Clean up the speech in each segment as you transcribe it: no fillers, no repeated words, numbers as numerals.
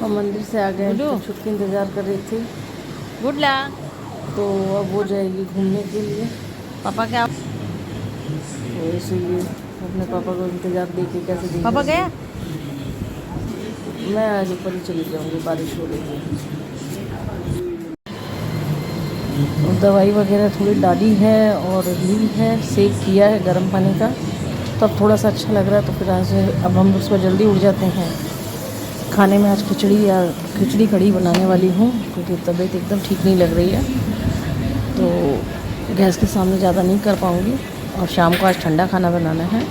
हम मंदिर से आ गए तो छुट्टी इंतज़ार कर रही थी। गुडला तो अब वो जाएगी घूमने के लिए, पापा क्या तो इसीलिए अपने पापा को इंतज़ार देखे कैसे देख पापा रहे गया। थे। मैं आज ऊपर ही चली जाऊँगी, बारिश हो रही है। और दवाई वगैरह थोड़ी डाली है और ली है, सेक किया है गर्म पानी का, तब थोड़ा सा अच्छा लग रहा है। तो फिर आज अब हम सुबह जल्दी उठ जाते हैं। खाने में आज खिचड़ी कढ़ी बनाने वाली हूँ, क्योंकि तबीयत एकदम ठीक नहीं लग रही है, तो गैस के सामने ज़्यादा नहीं कर पाऊँगी। और शाम को आज ठंडा खाना बनाना है,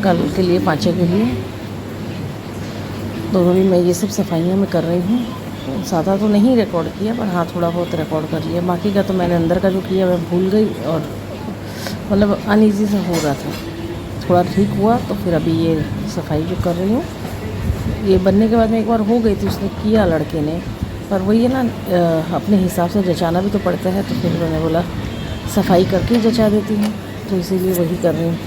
कल के लिए, पाँचे के लिए। तो अभी मैं ये सब सफाइयाँ मैं कर रही हूँ। ज़्यादा तो नहीं रिकॉर्ड किया, पर हाँ थोड़ा बहुत रिकॉर्ड कर लिया। बाकी का तो मैंने अंदर का जो किया मैं भूल गई, और मतलब अनईज़ी सा हो रहा था। थोड़ा ठीक हुआ तो फिर अभी ये सफाई जो कर रही हूँ, ये बनने के बाद में एक बार हो गई थी, उसने किया लड़के ने, पर वही है ना, अपने हिसाब से जचाना भी तो पड़ता है। तो फिर मैंने बोला सफाई करके ही जचा देती हूँ, तो इसीलिए वही कर रही हूँ।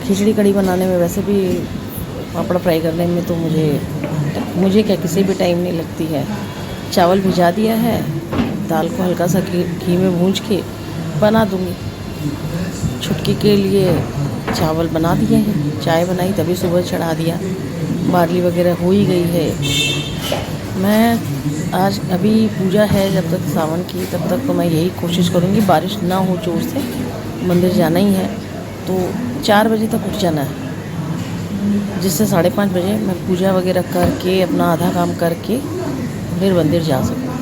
खिचड़ी कढ़ी बनाने में वैसे भी, पापड़ फ्राई करने में तो मुझे क्या किसी भी टाइम नहीं लगती है। चावल भिजा दिया है, दाल को हल्का सा घी में भूंज के बना दूँगी। छुटकी के लिए चावल बना दिए हैं, चाय बनाई तभी सुबह चढ़ा दिया, बार्ली वगैरह हो ही गई है। मैं आज अभी पूजा है जब तक सावन की, तब तक तो मैं यही कोशिश करूँगी बारिश ना हो जोर से, मंदिर जाना ही है तो 4 बजे तक उठ जाना है, जिससे 5:30 बजे मैं पूजा वगैरह करके अपना आधा काम करके फिर मंदिर जा सकूँ।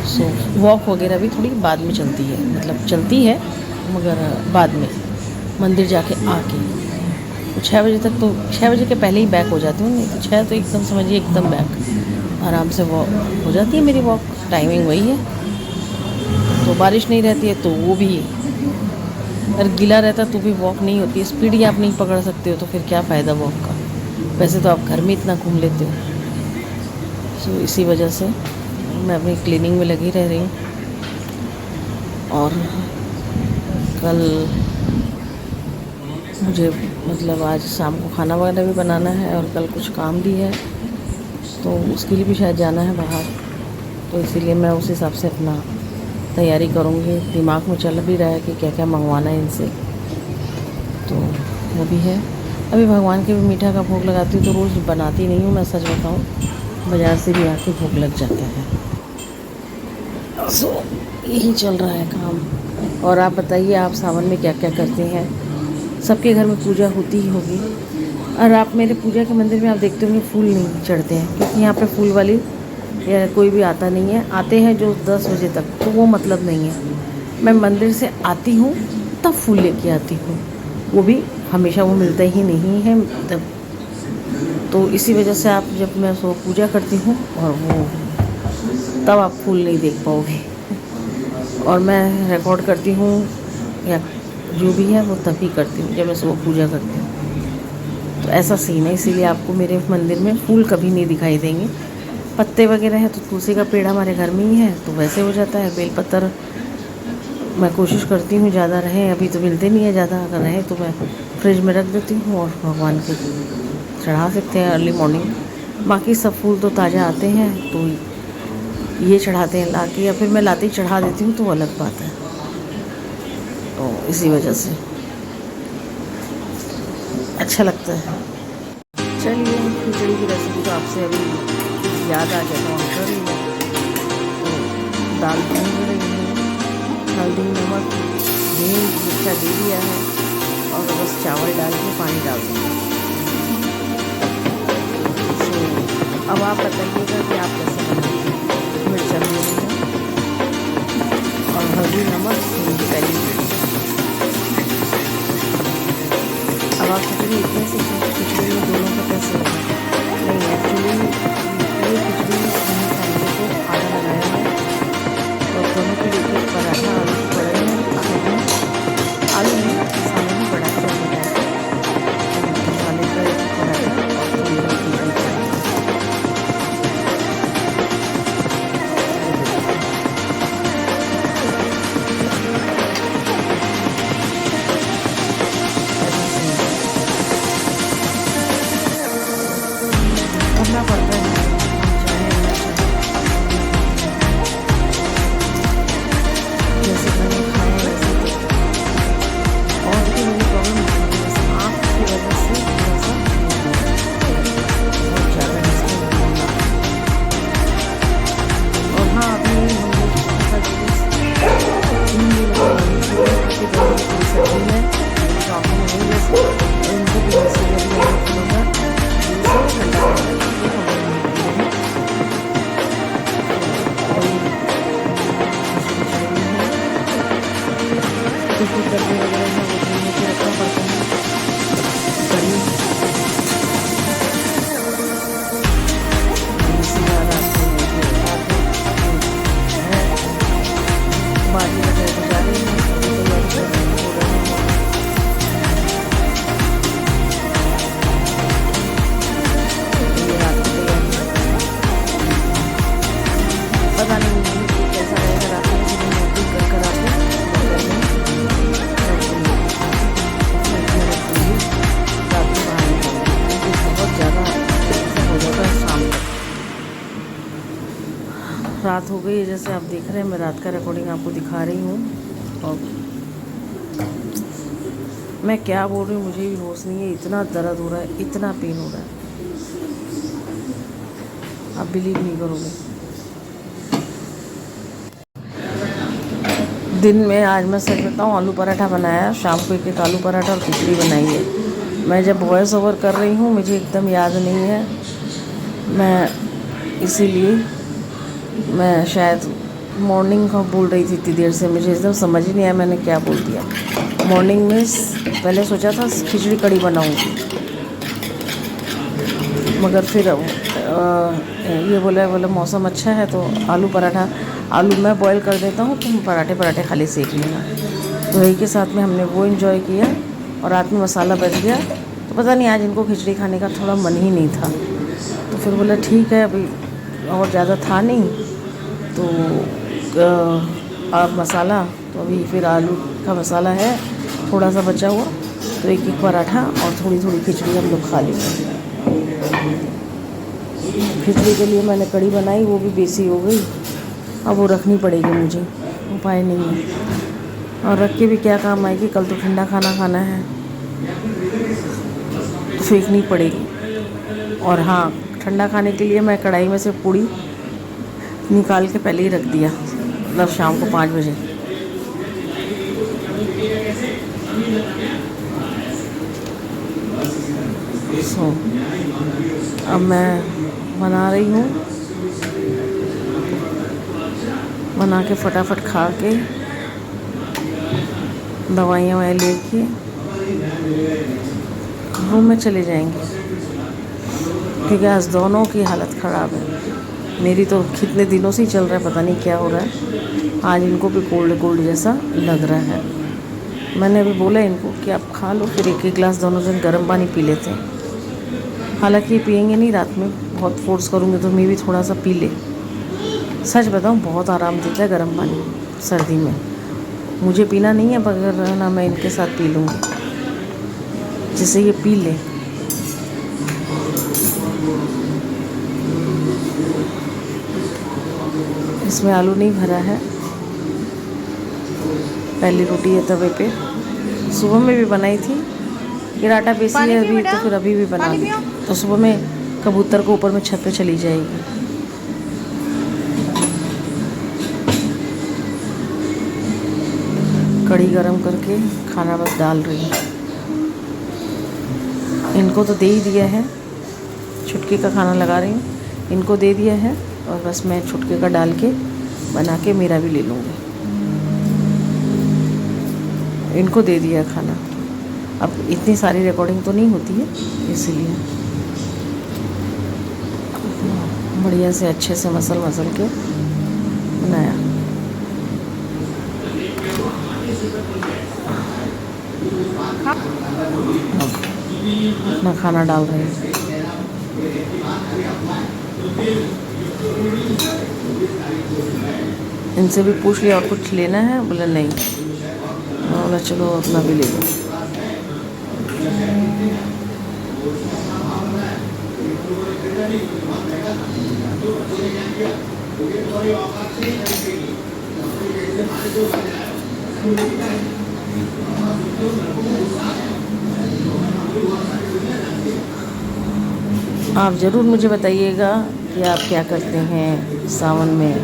सो वॉक वगैरह भी थोड़ी बाद में चलती है, मतलब चलती है मगर बाद में, मंदिर जाके आके। तो 6 बजे तक, तो 6 बजे के पहले ही बैक हो जाती हूँ, नहीं तो 6 तो एकदम समझिए एकदम बैक आराम से वॉक हो जाती है मेरी। वॉक टाइमिंग वही है। तो बारिश नहीं रहती है तो वो भी, अगर गीला रहता तो भी वॉक नहीं होती है। स्पीड ही आप नहीं पकड़ सकते हो तो फिर क्या फ़ायदा वॉक का। वैसे तो आप घर में इतना घूम लेते हो। सो इसी वजह से मैं अपनी क्लीनिंग में लगी रह रही हूँ। और कल मुझे मतलब आज शाम को खाना वगैरह भी बनाना है, और कल कुछ काम भी है, तो उसके लिए भी शायद जाना है बाहर। तो इसीलिए मैं उस हिसाब से अपना तैयारी करूँगी। दिमाग में चल भी रहा है कि क्या क्या मंगवाना है इनसे, तो वो भी है। अभी भगवान के भी मीठा का भोग लगाती हूँ, तो रोज़ बनाती नहीं हूँ मैं, सच बताऊँ, बाज़ार से भी आके भोग लग जाता है। सो यही चल रहा है काम। और आप बताइए, आप सावन में क्या क्या करते हैं? सबके घर में पूजा होती ही होगी। और आप मेरे पूजा के मंदिर में आप देखते होंगे फूल नहीं चढ़ते हैं, क्योंकि यहाँ पे फूल वाली या कोई भी आता नहीं है। आते हैं जो 10 बजे तक, तो वो मतलब नहीं है। मैं मंदिर से आती हूँ तब फूल लेके आती हूँ, वो भी हमेशा वो मिलता ही नहीं है तब। तो इसी वजह से आप, जब मैं सो पूजा करती हूँ और वो, तब आप फूल नहीं देख पाओगे। और मैं रिकॉर्ड करती हूँ या जो भी है वो तभी करती हूँ जब मैं सुबह पूजा करती हूँ। तो ऐसा सीन है, इसीलिए आपको मेरे मंदिर में फूल कभी नहीं दिखाई देंगे। पत्ते वगैरह है तो तुलसी का पेड़ हमारे घर में ही है, तो वैसे हो जाता है। बेलपत्र मैं कोशिश करती हूँ ज़्यादा रहे, अभी तो मिलते नहीं है ज़्यादा, अगर रहे तो मैं फ्रिज में रख देती हूँ और भगवान के चढ़ा सकते हैं अर्ली मॉर्निंग। बाकी सब फूल तो ताज़ा आते हैं, तो ये चढ़ाते हैं ला के, या फिर मैं लाते ही चढ़ा देती हूँ, तो वो अलग बात है। तो इसी वजह से अच्छा लगता है। चलिए, खिचड़ी की रेसिपी तो आपसे अभी याद आ गया तो हम कर रही है। तो दाल भून रही हूँ, हल्दी नमक घी मिर्चा दे दिया है, और बस चावल डाल के पानी डाल दूँगी। तो अब आप बताइएगा कि आप कैसे बनाते हैं। मिर्चा दे रही हूँ और हल्दी नमक पहले दे। अब आप खिचड़ी इतने से खिचड़ी में दोनों का कैसे होगा? नहीं, एक्चुअली ये खिचड़ी मैंने फैमिली को आधा लगाया है, तो दोनों के लिए एक पराठा आलू के पड़े हैं। आलू में मसाले में बड़ा चल जाएगा, मसाले का एक पराठा और थोड़ी रोटी। डब्बे वगैरह सब उठने में के रखना पड़ता है। कड़ी इसी बार रात में है बाजी वगैरह तो जा रही है, अभी तैयारी कर रहे हैं, हो रहे हैं। ये रात की तैयारी पता नहीं मुझे कैसा रहेगा रात में, किसी नौकरी कर कर आके बहुत ज़्यादा हो जाता है शाम तक। रात हो गई है, जैसे आप देख रहे हैं मैं रात का रिकॉर्डिंग आपको दिखा रही हूँ। और मैं क्या बोल रही हूँ मुझे भी होश नहीं है, इतना दर्द हो रहा है, इतना पेन हो रहा है, आप बिलीव नहीं करोगे। दिन में आज मैं सच बताऊँ आलू पराठा बनाया, शाम को एक आलू पराठा और खिचड़ी बनाई है। मैं जब वॉइस ओवर कर रही हूँ मुझे एकदम याद नहीं है, मैं इसीलिए मैं शायद मॉर्निंग का बोल रही थी इतनी देर से, मुझे एकदम समझ ही नहीं आया मैंने क्या बोल दिया। मॉर्निंग में पहले सोचा था खिचड़ी कड़ी बनाऊँगी, मगर फिर ये बोला मौसम अच्छा है तो आलू पराठा, आलू मैं बॉईल कर देता हूँ, तुम पराठे खाली सेक लेना। तो वही के साथ में हमने वो एंजॉय किया और रात में मसाला बच गया, तो पता नहीं आज इनको खिचड़ी खाने का थोड़ा मन ही नहीं था, तो फिर बोला ठीक है अभी और ज़्यादा था नहीं तो आप मसाला, तो अभी फिर आलू का मसाला है थोड़ा सा बचा हुआ, तो एक एक पराठा और थोड़ी थोड़ी खिचड़ी हम लोग खा लेंगे। खिचड़ी के लिए मैंने कड़ी बनाई, वो भी बेसी हो गई, अब वो रखनी पड़ेगी मुझे, उपाय नहीं है। और रख के भी क्या काम आएगी, कल तो ठंडा खाना खाना है, फेंकनी पड़ेगी। और हाँ, ठंडा खाने के लिए मैं कढ़ाई में से पूड़ी निकाल के पहले ही रख दिया, मतलब शाम को 5 बजे। अब मैं बना रही हूँ, बना के फटाफट खा के दवाइयाँ लेके रूम में चले जाएंगे, क्योंकि आज दोनों की हालत ख़राब है। मेरी तो कितने दिनों से ही चल रहा है, पता नहीं क्या हो रहा है, आज इनको भी कोल्ड जैसा लग रहा है। मैंने अभी बोला इनको कि आप खा लो, फिर एक गिलास दोनों जन गर्म पानी पी लेते हैं। हालांकि ये पियेंगे नहीं, रात में बहुत फोर्स करूँगी तो मैं भी थोड़ा सा पी ले। सच बताऊँ बहुत आराम देता है गर्म पानी सर्दी में, मुझे पीना नहीं है मगर ना मैं इनके साथ पी लूँगी जिससे ये पी ले। इसमें आलू नहीं भरा है, पहली रोटी है तवे पे, सुबह में भी बनाई थी, फिर आटा पीसी है अभी तो फिर अभी भी बना ली, तो सुबह में कबूतर को ऊपर में छत पे चली जाएगी। कढ़ी गरम करके खाना बस डाल रही हूँ, इनको तो दे ही दिया है, छुटकी का खाना लगा रही हूँ, इनको दे दिया है और बस मैं छुटके का डाल के बना के मेरा भी ले लूँगी। इनको दे दिया खाना, अब इतनी सारी रिकॉर्डिंग तो नहीं होती है इसीलिए बढ़िया से अच्छे से मसल के बनाया। अपना खाना डाल रहे हैं। इनसे भी पूछ लिया और कुछ लेना है, बोला नहीं, बोला चलो अपना भी ले लो। आप ज़रूर मुझे बताइएगा कि आप क्या करते हैं सावन में।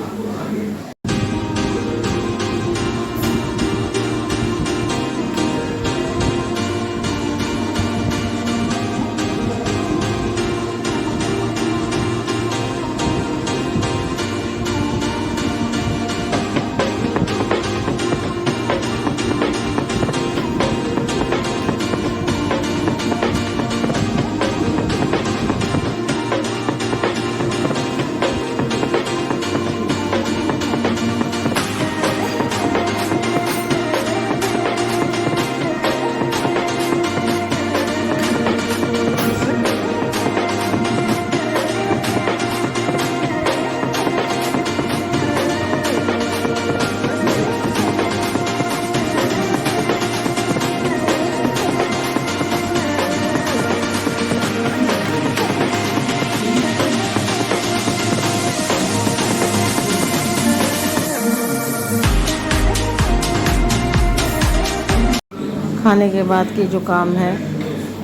खाने के बाद की जो काम है,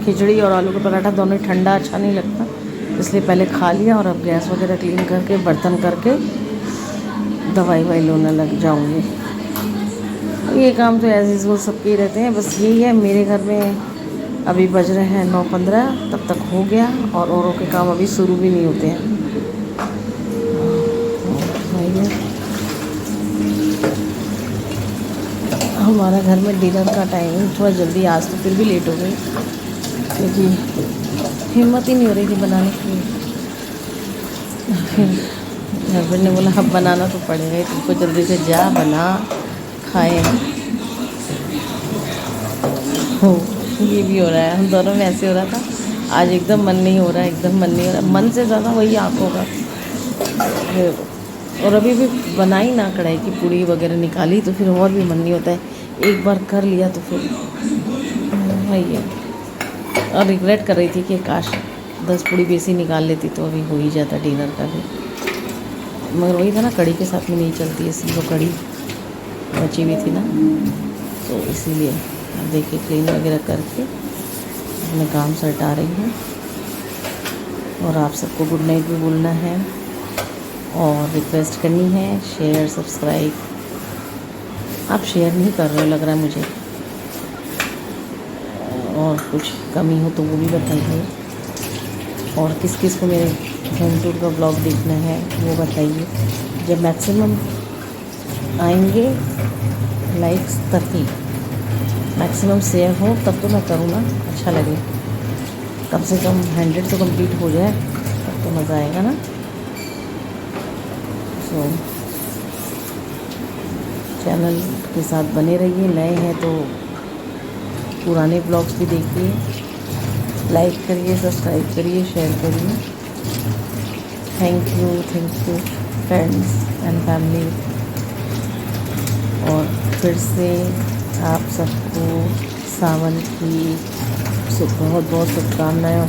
खिचड़ी और आलू का पराठा दोनों ठंडा अच्छा नहीं लगता, इसलिए पहले खा लिया और अब गैस वगैरह क्लीन करके बर्तन करके दवाई वाई लेने लग जाऊंगी। ये काम तो एज यूजुअल सबके ही रहते हैं, बस यही है मेरे घर में अभी बज रहे हैं 9:15, तब तक हो गया और औरों के काम अभी शुरू भी नहीं होते हैं। हमारा घर में डिनर का टाइम थोड़ा जल्दी, आज तो फिर भी लेट हो गई क्योंकि हिम्मत ही नहीं हो रही थी बनाने की। फिर हस्बैंड ने बोला अब बनाना तो पड़ेगा ही तुमको, जल्दी से जा बना खाएं। हो ये भी हो रहा है, हम दोनों में ऐसे हो रहा था। आज एकदम मन नहीं हो रहा है, एकदम मन नहीं हो रहा, मन से ज़्यादा वही आँखों का। और अभी भी बनाई ना कढ़ाई की पूड़ी वगैरह निकाली तो फिर और भी मन नहीं होता है, एक बार कर लिया तो फिर वही है। और रिग्रेट कर रही थी कि काश 10 पूड़ी बेसी निकाल लेती तो अभी हो ही जाता डिनर का भी, मगर वही था ना, कढ़ी के साथ में नहीं चलती है, इसलिए वो कढ़ी बची हुई थी ना, तो इसीलिए अब देखिए क्लीन वगैरह करके अपने काम सटा रही हूँ। और आप सबको गुड नाइट भी बोलना है और रिक्वेस्ट करनी है शेयर सब्सक्राइब। आप शेयर नहीं कर रहे हो लग रहा है मुझे, और कुछ कमी हो तो वो भी बताइए, और किस किस को मेरे होम टूर का ब्लॉग देखना है वो बताइए। जब मैक्सिमम आएंगे लाइक्स 30, मैक्सिमम शेयर हो तब तो मैं करूँ ना, अच्छा लगे, कम से कम 100 तो कंप्लीट हो जाए तब तो मज़ा आएगा ना। सो चैनल के साथ बने रहिए, नए हैं तो पुराने ब्लॉग्स भी देखिए, लाइक करिए, सब्सक्राइब करिए, शेयर करिए। Thank you friends and family. और फिर से आप सबको सावन की बहुत बहुत शुभकामनाएं और